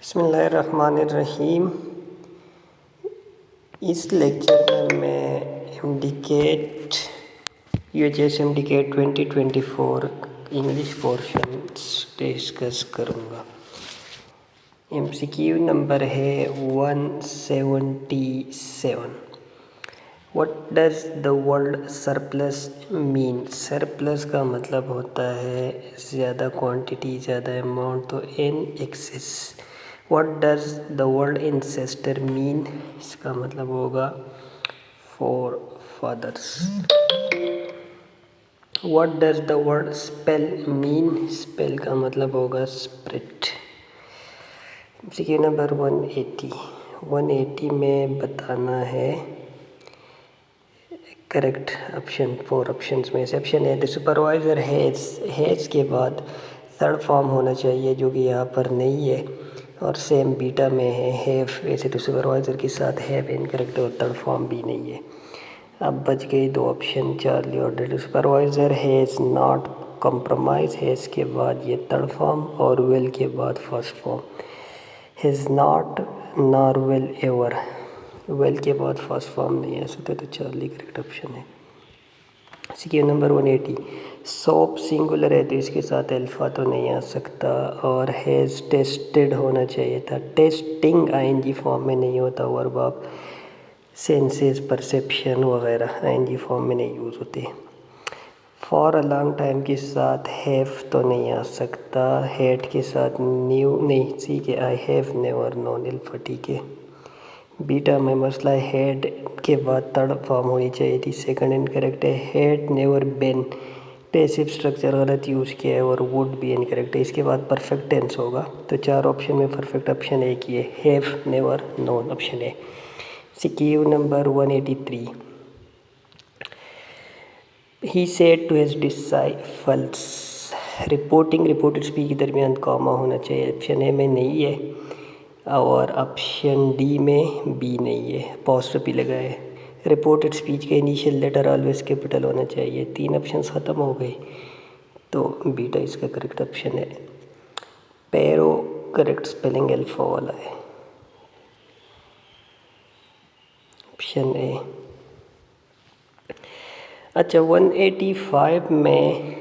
बिस्मिल्लाहिर्रहमानिर्रहीम। इस लेक्चर में मैं MDCAT UHS MDCAT 2024 English portion discuss करूँगा। एमसीक्यू नंबर है 177। What does the word surplus mean? Surplus का मतलब होता है ज़्यादा क्वांटिटी, ज़्यादा अमाउंट, तो in excess. What does the word ancestor mean? इसका मतलब होगा forefathers. What does the word spell mean? Spell का मतलब होगा स्प्रिट। एमसीक्यू नंबर 180 में बताना है करेक्ट ऑप्शन। 4 ऑप्शंस में से ऑप्शन है द सुपरवाइज़र हैज़ के बाद थर्ड फॉर्म होना चाहिए, जो कि यहाँ पर नहीं है, और सेम बीटा में है हैव। वैसे तो सुपरवाइज़र के साथ हैव इनकरेक्ट और थर्ड फॉर्म भी नहीं है। अब बच गई 2 ऑप्शन, चार्ली और the supervisor has not compromise. Has के बाद ये थर्ड फॉर्म और विल के बाद first form. Has not nor will ever, well के बाद फर्स्ट फॉर्म नहीं आ सकता, तो चार्ली करेक्ट ऑप्शन है। सीक्यू नंबर 180 सोप सिंगुलर है तो इसके साथ अल्फ़ा तो नहीं आ सकता, और हैज़ टेस्टेड होना चाहिए था। टेस्टिंग आईएनजी फॉर्म में नहीं होता, वर्ब ऑफ सेंसेस परसेप्शन वगैरह आईएनजी फॉर्म में नहीं यूज़ होते। फॉर अ लॉन्ग टाइम के साथ हैव तो नहीं आ सकता। हैड के साथ न्यू नहीं, सी के I have never known alpha, ठीक है। बीटा में मसला है हैड के बाद थर्ड फॉर्म होनी चाहिए थी, सेकंड इनकरेक्ट है। Had never been, passive structure गलत यूज़ किया है, और वुड भी इनकरेक्ट है। इसके बाद परफेक्ट टेंस होगा, तो 4 ऑप्शन में परफेक्ट ऑप्शन एक ही है, हैव नेवर नोन ऑप्शन है। CQ number 183 he said to his disciples. Reported speech के दरमियान कॉमा होना चाहिए, ऑप्शन ए में नहीं है, और ऑप्शन डी में बी नहीं है, अपोस्ट्रोफी लगा है। रिपोर्टेड स्पीच का इनिशियल लेटर ऑलवेज कैपिटल होना चाहिए। 3 ऑप्शंस ख़त्म हो गए, तो बीटा इसका करेक्ट ऑप्शन है। पैरो करेक्ट स्पेलिंग अल्फा वाला है, ऑप्शन ए। अच्छा, 185 में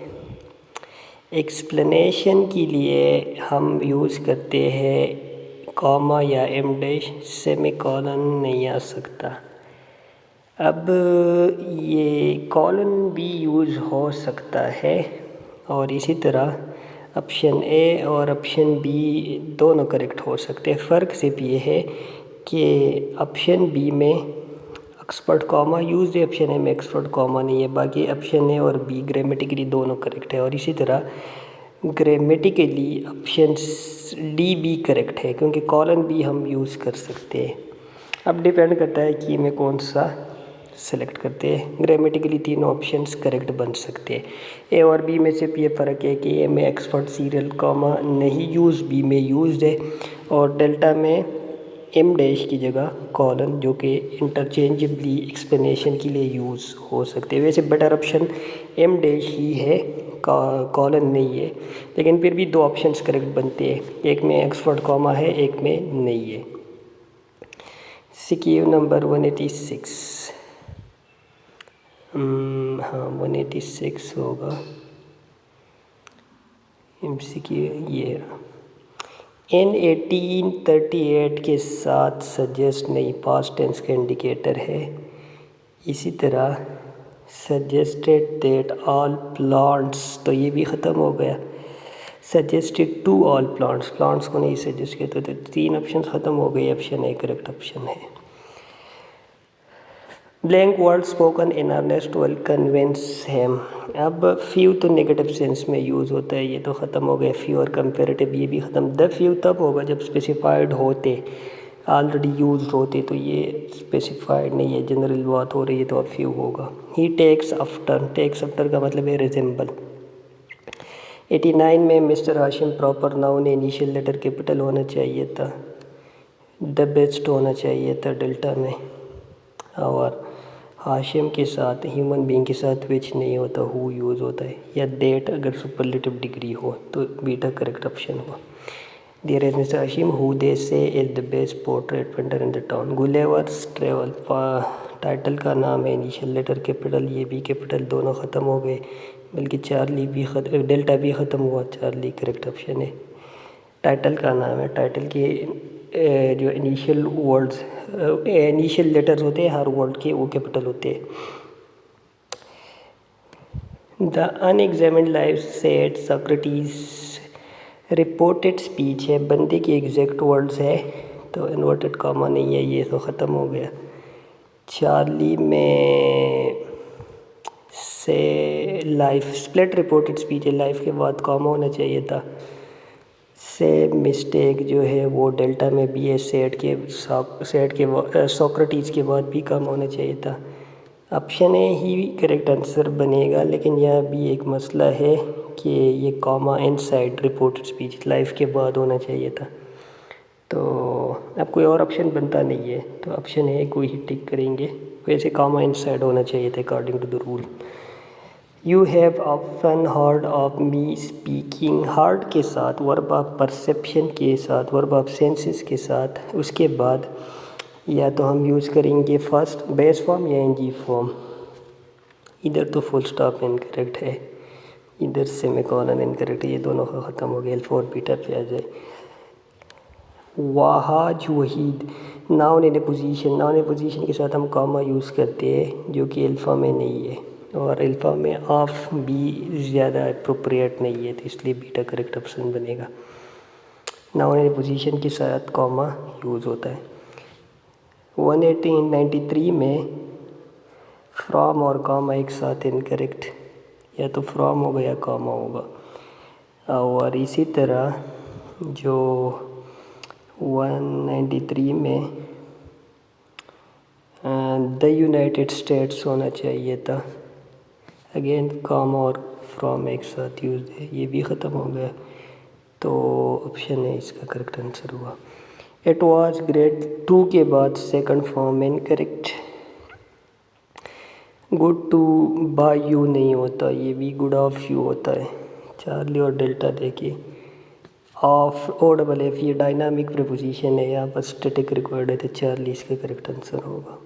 एक्सप्लेनेशन के लिए हम यूज़ करते हैं कॉमा या एम डैश, सेमीकोलन नहीं आ सकता। अब ये कॉलन भी यूज़ हो सकता है, और इसी तरह ऑप्शन ए और ऑप्शन बी दोनों करेक्ट हो सकते हैं। फ़र्क सिर्फ ये है कि ऑप्शन बी में एक्सपर्ट कॉमा यूज़ है, ऑप्शन ए में एक्सपर्ट कॉमा नहीं है। बाकी ऑप्शन ए और बी ग्रामेटिकली दोनों करेक्ट है, और इसी तरह ग्रामेटिकली ऑप्शन डी भी करेक्ट है, क्योंकि कॉलन भी हम यूज़ कर सकते हैं। अब डिपेंड करता है कि मैं कौन सा सेलेक्ट करते हैं। ग्रामेटिकली तीनों ऑप्शंस करेक्ट बन सकते हैं। ए और बी में सिर्फ ये फ़र्क है कि ए में एक्सपर्ट सीरियल कॉमा नहीं यूज़, बी में यूज़ है, और डेल्टा में एम डैश की जगह कॉलन, जो कि इंटरचेंजेबली एक्सप्लेनेशन के लिए यूज़ हो सकते हैं। वैसे बेटर ऑप्शन एम डैश ही है, कॉलन नहीं है, लेकिन फिर भी 2 ऑप्शंस करेक्ट बनते हैं, एक में एक्सपर्ट कॉमा है, एक में नहीं है। सीक्यू नंबर 186 हाँ 186 होगा एमसीक्यू। ये इन 1838 के साथ सजेस्ट नहीं, पास्ट टेंस का इंडिकेटर है। इसी तरह सजेस्टेड दैट ऑल प्लांट्स, तो ये भी ख़त्म हो गया। Suggested to all plants, plants को नहीं सजेस्ट किया, तो 3 ऑप्शन ख़त्म हो गए, ऑप्शन ए करेक्ट ऑप्शन है। Blank word spoken in earnest will convince him. अब फ्यू तो नेगेटिव सेंस में यूज़ होता है, ये तो ख़त्म हो गया। फ्यू और कंपेरेटिव ये भी ख़त्म। द फ्यू तब होगा जब स्पेसिफाइड होते, ऑलरेडी यूज होते, तो ये स्पेसिफाइड नहीं है, जनरल बात हो रही है, तो अब फ्यू होगा। ही टेक्स आफ्टर का मतलब है रिजेंबल। 89 में mister Hashim proper noun, initial letter capital होना चाहिए था। द बेस्ट होना चाहिए था डेल्टा में, और हाशिम के साथ ह्यूमन बीइंग के साथ विच नहीं होता, हु यूज़ होता है, या डेट अगर सुपरलेटिव डिग्री हो, तो बीटा करेक्ट ऑप्शन हुआ। There is Mr. Hashim who they say is the best portrait painter in the town. Gulliver's Travel title का नाम है, इनिशियल लेटर कैपिटल, ये भी कैपिटल, दोनों ख़त्म हो गए, बल्कि चार्ली भी डेल्टा भी ख़त्म हुआ, चार्ली करेक्ट ऑप्शन है। टाइटल का नाम है, टाइटल के जो इनिशियल वर्ड्स इनिशियल लेटर्स होते हैं हर वर्ड के, वो कैपिटल होते हैं। The unexamined life said Socrates reported speech है, बंदे की एग्जैक्ट वर्ड्स है, तो इन्वर्टेड कॉमा नहीं है, ये तो ख़त्म हो गया। चार्ली में से लाइफ स्प्लिट रिपोर्टेड स्पीच है, लाइफ के बाद कॉमा होना चाहिए था। से मिस्टेक जो है वो डेल्टा में भी है, सेट के सोक्रेटिस के बाद भी कम होना चाहिए था। Option A he correct answer बनेगा, लेकिन यह भी एक मसला है कि ये comma inside reported speech life के बाद होना चाहिए था, तो अब कोई और ऑप्शन बनता नहीं है, तो ऑप्शन ए को ही टिक करेंगे। वैसे कॉमा इनसाइड होना चाहिए था according to the rule. You have often heard of me speaking, heard के साथ वर्ब ऑफ परसेप्शन के साथ वर्ब ऑफ सेंसेस के साथ, उसके बाद या तो हम यूज़ करेंगे फर्स्ट बेस फॉर्म या एनजी फॉर्म। इधर तो फुल स्टॉप इनकरेक्ट है, इधर सेमीकोलन इनकरेक्ट है, ये दोनों का ख़त्म हो गया। अल्फ़ा और बीटा पे आ जाए। Wahaj Waheed noun in position, noun in position के साथ हम कॉमा यूज़ करते हैं, जो कि अल्फ़ा में नहीं है, और अल्फ़ा में ऑफ भी ज़्यादा अप्रोप्रिएट नहीं है, तो इसलिए बीटा करेक्ट ऑप्शन बनेगा। नाउन इन पोजीशन के साथ कॉमा यूज़ होता है। 193 में फ्रॉम और कॉमा एक साथ इनकरेक्ट, या तो फ्रॉम होगा या कॉमा होगा। और इसी तरह जो 193 में द यूनाइटेड स्टेट्स होना चाहिए था, अगेन कॉमा और फ्रॉम एक साथ यूज़ है, ये भी ख़त्म हो गया, तो ऑप्शन है इसका करेक्ट आंसर हुआ। इट वॉज ग्रेट 2 के बाद second form incorrect. Good to buy you नहीं होता, ये भी गुड ऑफ यू होता है। चार्ली और डेल्टा देखिए, ऑफ ओ डबल एफ ये डायनामिक प्रीपोजिशन है, यहाँ पर स्टैटिक रिक्वायर्ड है, तो चार्ली इसका करेक्ट आंसर होगा।